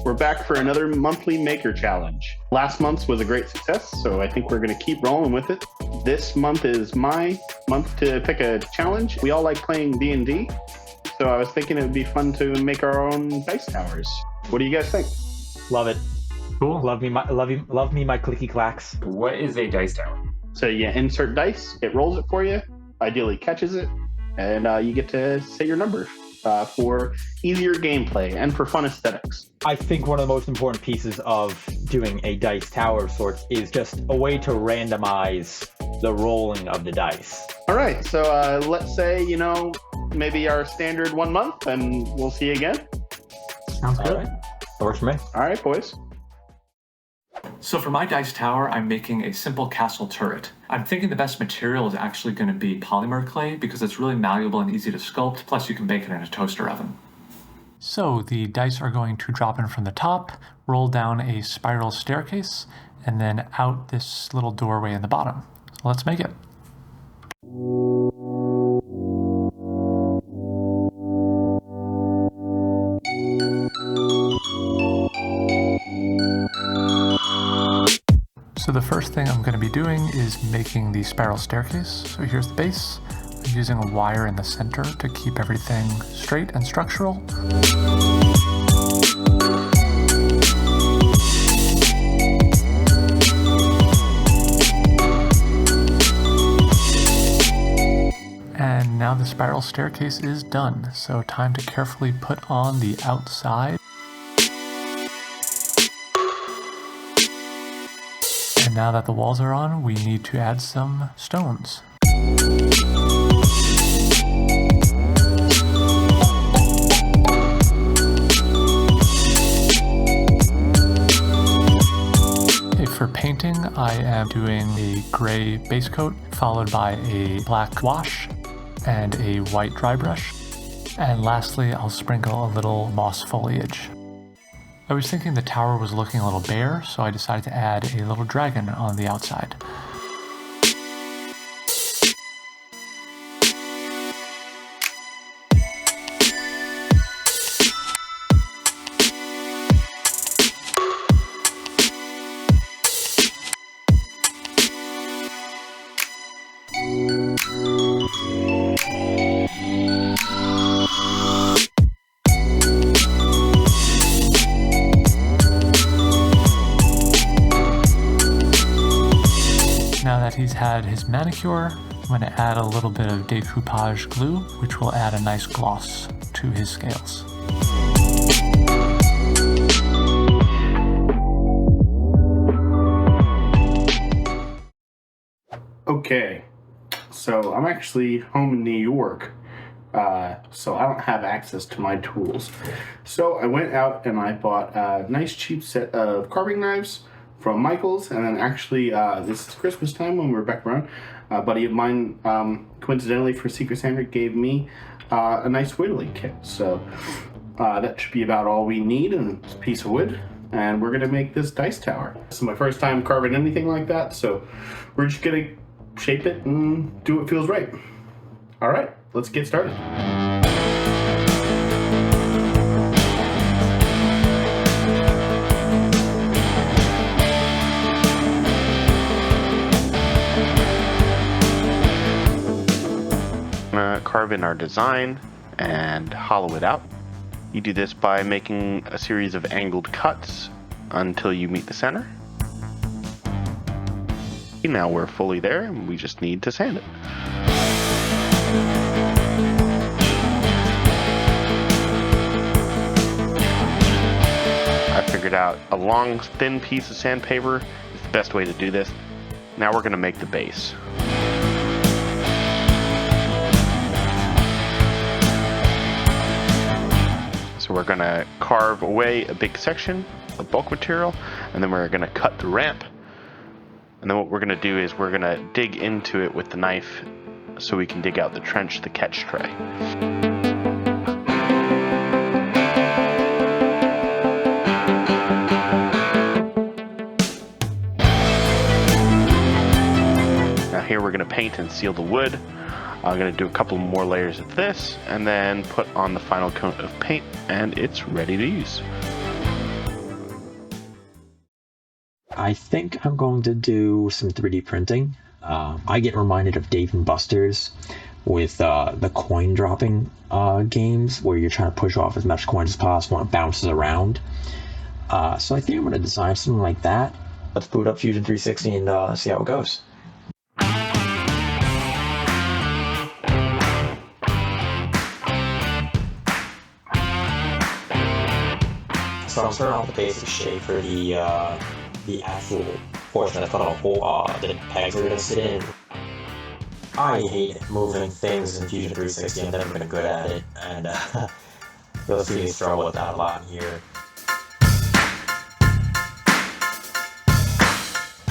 We're back for another monthly maker challenge. Last month's was a great success, so I think we're going to keep rolling with it. This month is my month to pick a challenge. We all like playing D&D, so I was thinking it would be fun to make our own dice towers. What do you guys think? Love it. Cool. Love me my clicky clacks. What is a dice tower? So you insert dice, it rolls it for you, ideally catches it, and you get to say your number for easier gameplay and for fun aesthetics. I think one of the most important pieces of doing a dice tower of sorts is just a way to randomize the rolling of the dice. All right, so let's say, maybe our standard 1 month, and we'll see you again. Sounds good. All right. That works for me. All right, boys. So for my dice tower, I'm making a simple castle turret. I'm thinking the best material is actually going to be polymer clay because it's really malleable and easy to sculpt, plus you can bake it in a toaster oven. So the dice are going to drop in from the top, roll down a spiral staircase, and then out this little doorway in the bottom. So let's make it. So the first thing I'm going to be doing is making the spiral staircase. So here's the base. I'm using a wire in the center to keep everything straight and structural. And now the spiral staircase is done. So time to carefully put on the outside. And now that the walls are on, we need to add some stones. Okay, for painting, I am doing a gray base coat, followed by a black wash and a white dry brush. And lastly, I'll sprinkle a little moss foliage. I was thinking the tower was looking a little bare, so I decided to add a little dragon on the outside. Now that he's had his manicure, I'm going to add a little bit of decoupage glue, which will add a nice gloss to his scales. Okay, so I'm actually home in New York, so I don't have access to my tools. So I went out and I bought a nice cheap set of carving knives from Michael's, and then actually this is Christmas time when we're back around. A buddy of mine, coincidentally for Secret Santa, gave me a nice whittling kit. So that should be about all we need, and it's a piece of wood. And we're gonna make this dice tower. This is my first time carving anything like that, so we're just gonna shape it and do what feels right. All right, let's get started. Carve in our design and hollow it out. You do this by making a series of angled cuts until you meet the center. Now we're fully there and we just need to sand it. I figured out a long thin piece of sandpaper is the best way to do this. Now we're going to make the base. So we're going to carve away a big section of bulk material, and then we're going to cut the ramp. And then what we're going to do is we're going to dig into it with the knife so we can dig out the trench, the catch tray. Now here we're going to paint and seal the wood. I'm going to do a couple more layers of this and then put on the final coat of paint, and it's ready to use. I think I'm going to do some 3D printing. I get reminded of Dave and Buster's with the coin dropping games where you're trying to push off as much coins as possible and it bounces around. So I think I'm going to design something like that. Let's boot up Fusion 360 and see how it goes. So I'm starting off with the basic shape for the actual portion that's got a hole the pegs are going to sit in. I hate moving things in Fusion 360. I've never been good at it, and you'll see me struggle with that a lot here.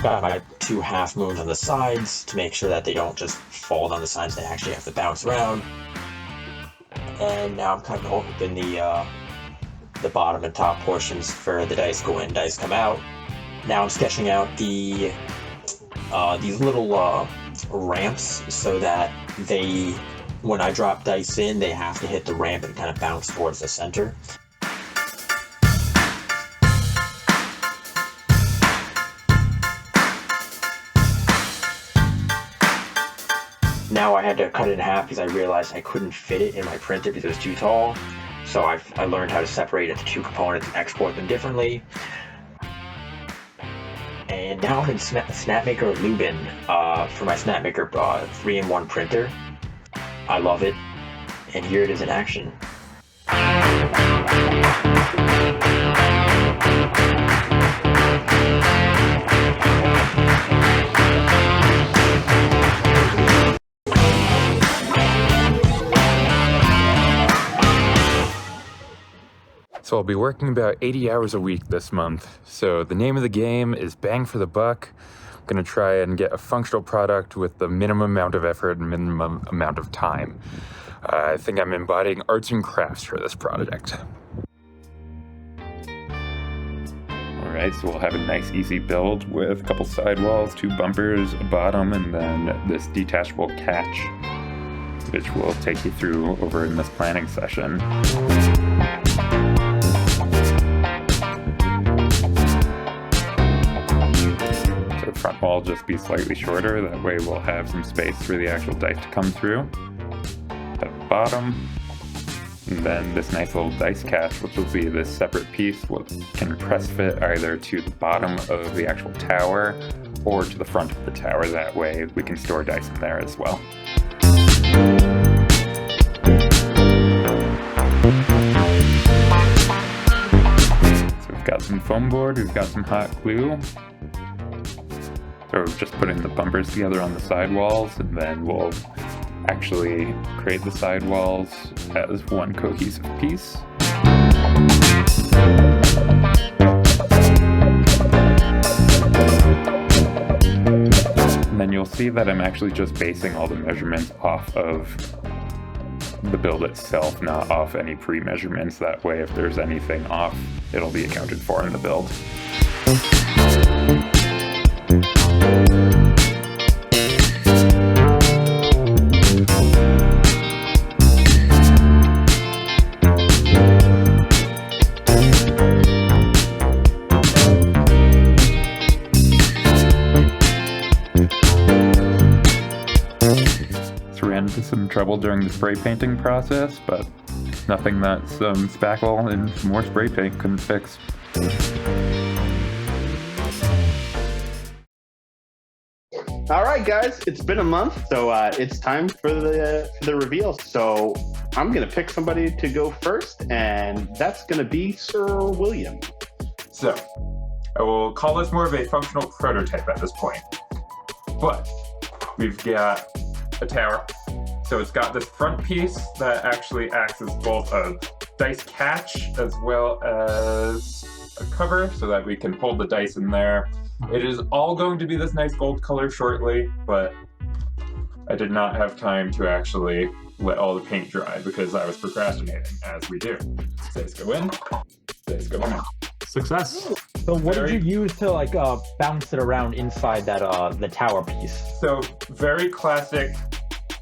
Got my 2 half moons on the sides to make sure that they don't just fall down the sides, they actually have to bounce around. And now I'm kind of hoping the bottom and top portions for the dice go in, dice come out. Now I'm sketching out these little ramps so that when I drop dice in, they have to hit the ramp and kind of bounce towards the center. Now I had to cut it in half because I realized I couldn't fit it in my printer because it was too tall. So I learned how to separate into 2 components and export them differently. And now I'm in Snapmaker Lubin for my Snapmaker 3-in-1 printer. I love it. And here it is in action. So I'll be working about 80 hours a week this month. So the name of the game is bang for the buck. I'm gonna try and get a functional product with the minimum amount of effort and minimum amount of time. I think I'm embodying arts and crafts for this project. All right, so we'll have a nice easy build with a couple sidewalls, 2 bumpers, a bottom, and then this detachable catch, which we'll take you through over in this planning session. So the front wall will just be slightly shorter, that way we'll have some space for the actual dice to come through. At the bottom, and then this nice little dice catch, which will be this separate piece, can press fit either to the bottom of the actual tower or to the front of the tower. That way we can store dice in there as well. So we've got some foam board, we've got some hot glue. So we're just putting the bumpers together on the sidewalls, and then we'll actually create the sidewalls as one cohesive piece. And then you'll see that I'm actually just basing all the measurements off of the build itself, not off any pre-measurements. That way, if there's anything off, it'll be accounted for in the build. Into some trouble during the spray painting process, but nothing that some spackle and some more spray paint couldn't fix. All right, guys, it's been a month, so it's time for the reveal. So I'm gonna pick somebody to go first, and that's gonna be Sir William. So I will call this more of a functional prototype at this point, but we've got a tower. So it's got this front piece that actually acts as both a dice catch as well as a cover so that we can hold the dice in there. It is all going to be this nice gold color shortly, but I did not have time to actually let all the paint dry because I was procrastinating, as we do. Dice go in, dice go in. Success. So what did you use to like bounce it around inside that the tower piece? So very classic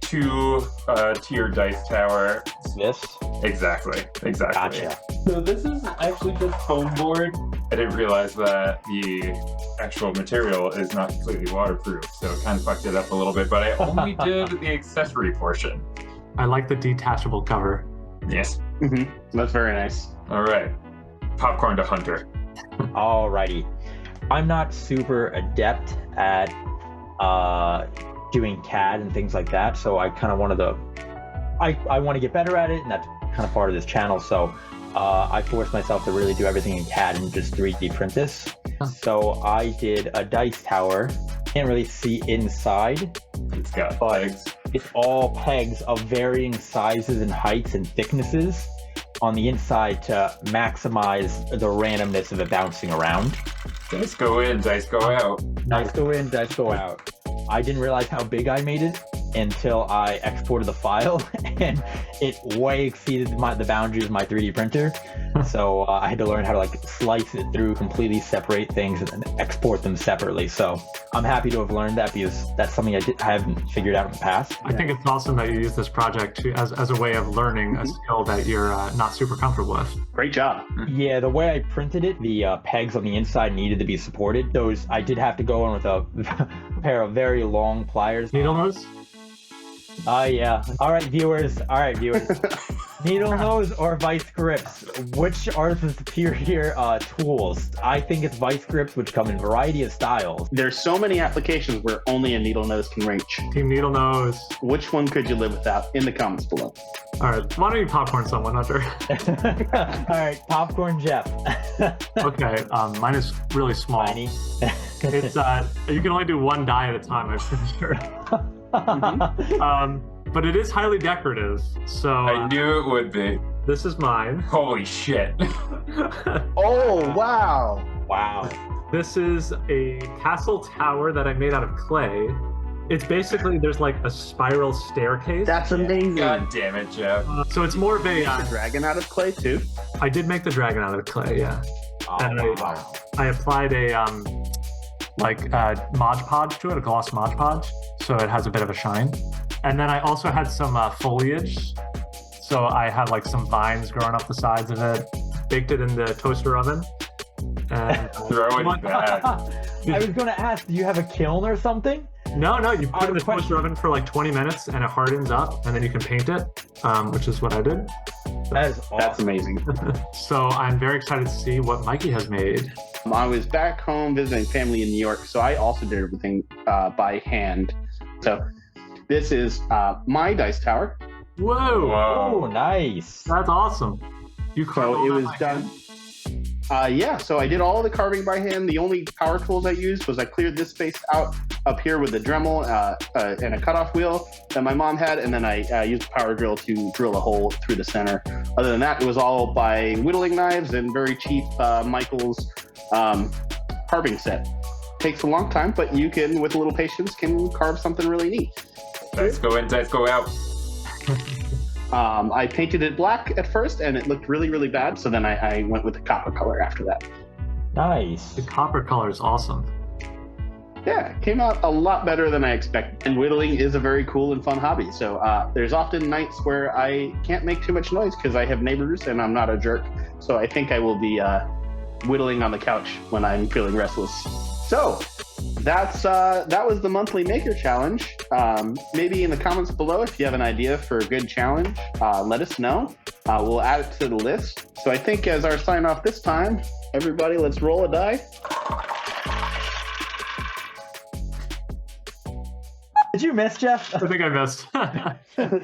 2-tier dice tower. This? Exactly. Gotcha. So this is actually just foam board I didn't realize that the actual material is not completely waterproof, so it kind of fucked it up a little bit, but I only did the accessory portion. I like the detachable cover. Yes. That's very nice. All right. Popcorn to Hunter. Alrighty. I'm not super adept at doing CAD and things like that, so I kind of wanted to. I want to get better at it, and that's kind of part of this channel. So I forced myself to really do everything in CAD and just 3D print this. So I did a dice tower. Can't really see inside. It's got But legs. it's all pegs of varying sizes and heights and thicknesses on the inside to maximize the randomness of it bouncing around. Dice go in, dice go out. Dice go in, dice go out. I didn't realize how big I made it until I exported the file, and it way exceeded the boundaries of my 3D printer. So I had to learn how to like slice it through, completely separate things, and then export them separately. So I'm happy to have learned that because that's something I haven't figured out in the past. I think it's awesome that you use this project as a way of learning a skill that you're not super comfortable with. Great job. Yeah, the way I printed it, the pegs on the inside needed to be supported. Those I did have to go in with a pair of very long pliers. Needle nose? Yeah. All right, viewers. Needle nose or vice grips? Which are the superior tools? I think it's vice grips, which come in a variety of styles. There's so many applications where only a needle nose can reach. Team needle nose. Which one could you live without? In the comments below. All right, why don't you popcorn someone, Hunter? All right, popcorn Jeff. Okay, mine is really small. Tiny. It's you can only do one die at a time, I'm pretty sure. But it is highly decorative, so I knew it would be. this is mine. Holy shit. Oh, wow. Wow. This is a castle tower that I made out of clay. It's basically, there's like a spiral staircase. That's amazing. God damn it, Jeff. So it's more of a, The dragon out of clay, too. I did make the dragon out of clay, yeah. Oh, And wow. I applied a Mod Podge to it, a gloss Mod Podge, so it has a bit of a shine. And then I also had some foliage, so I had like some vines growing up the sides of it. Baked it in the toaster oven. And Throw it back. I was going to ask, do you have a kiln or something? no, you put it in the toaster oven for like 20 minutes, and it hardens up, and then you can paint it, which is what I did. That is awesome. That's amazing. So I'm very excited to see what Mikey has made. I was back home visiting family in New York, so I also did everything by hand. So this is my dice tower. Whoa, Oh, nice. that's awesome. You So carved it that was by done. hand? Yeah, so I did all the carving by hand. The only power tools I used was I cleared this space out up here with the Dremel and a cutoff wheel that my mom had, and then I used a power drill to drill a hole through the center. Other than that, it was all by whittling knives and very cheap Michael's carving set. Takes a long time, but you can, with a little patience, can carve something really neat. Dice go in, dice go out. I painted it black at first, and it looked really, really bad. So then I went with the copper color after that. Nice. The copper color is awesome. Yeah, it came out a lot better than I expected. And whittling is a very cool and fun hobby. So there's often nights where I can't make too much noise because I have neighbors and I'm not a jerk. So I think I will be whittling on the couch when I'm feeling restless. So that was the monthly maker challenge. Maybe in the comments below, if you have an idea for a good challenge, let us know. We'll add it to the list. So I think as our sign off this time, everybody, let's roll a die. Did you miss, Jeff? I think I missed.